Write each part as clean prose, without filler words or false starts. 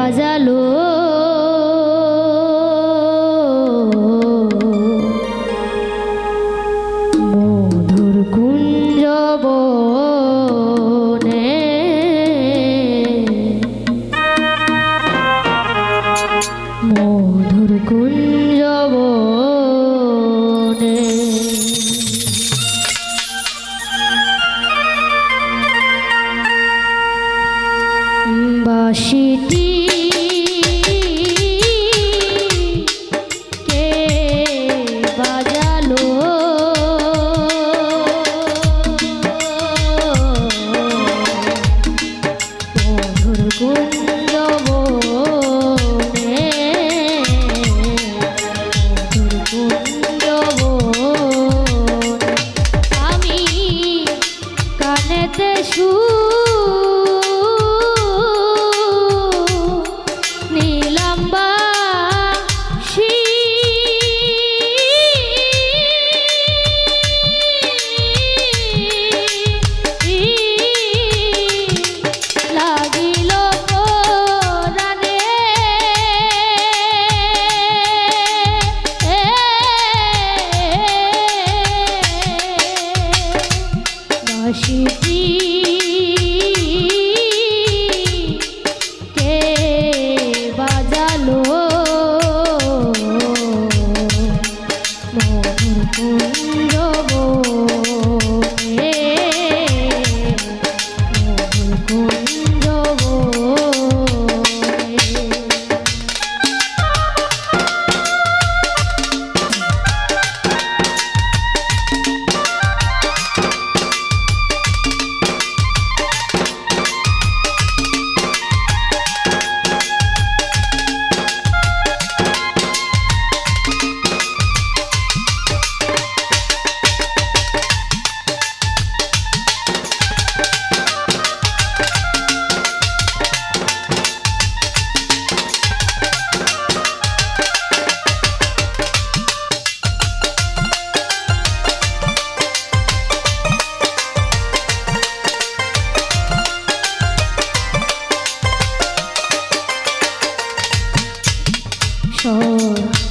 বাজালো মধুর কুঞ্জ বনে মধুর কুঞ্জ বনে বাঁশিটি কে বাজালো মধুর কুঞ্জ বনে মধুর কুঞ্জ বনে আমি কানেতে বাঁশিটি কে বাজালো মধুর কুঞ্জ বনে মধুর কুঞ্জ বনে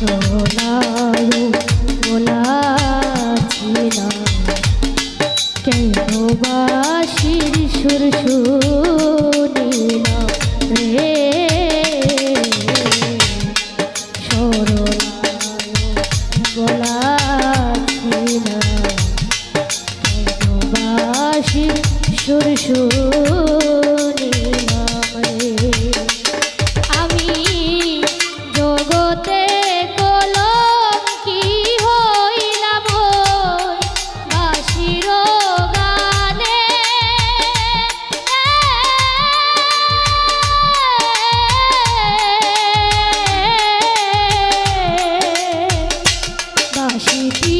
সোনায়ু বলাছিলাম কেন বাঁশির সুর শুনিলাম রে সোনায়ু বলাছিলাম কেন বাঁশির সুর শুনিলাম রে আমি জগতে কলঙ্কি হইলাম বাঁশির গানে বাঁশিটি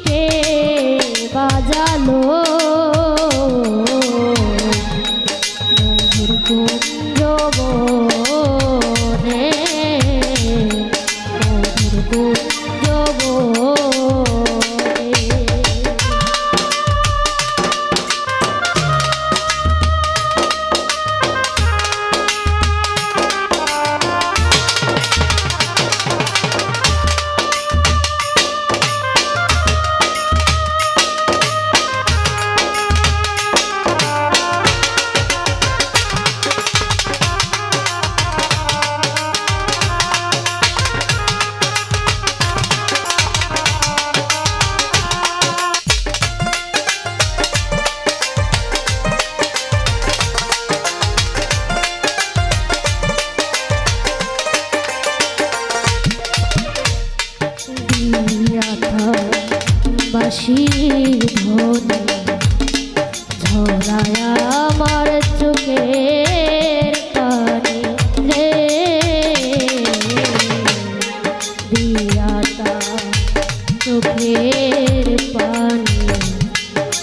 কে বাজালো মধুর কুঞ্জ বনে মধুর কুঞ্জ বনে বাঁশির ধ্বনি ঝরায় আমার চোখের পানি রে দিয়াতা চোখের পানি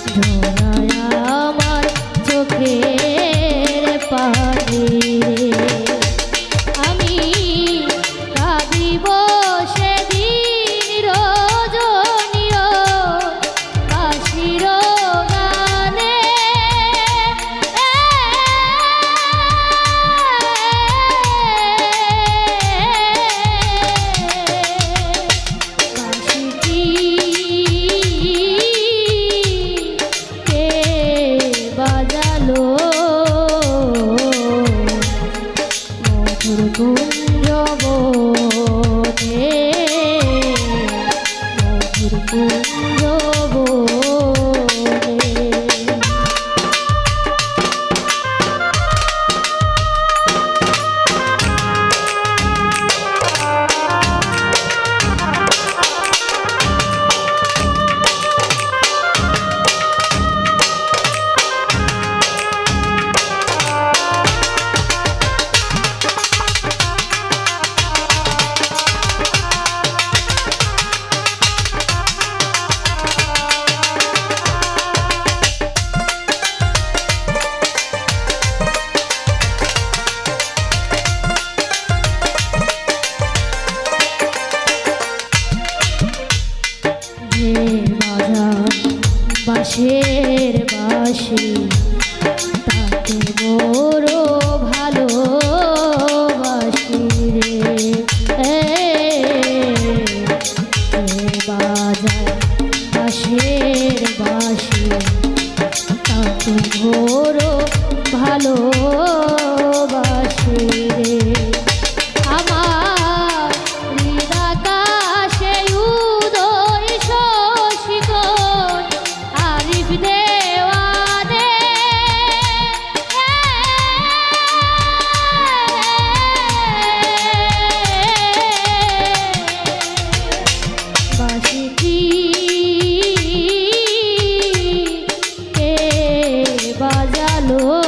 ঝরায় আমার চোখের পানি রে আমি কাঁদিব সেদিন রজনী বাঁশির গানে বাঁশের বাঁশি তাকে বড় ভালোবাসি রে। বাজায় বাঁশের বাঁশি তাকে বড় ভালোবাসি রে। আমার হৃদাকাশে উদয় শশিকণ আরিফ দেওয়ানে বাঁশিটি কে বাজালো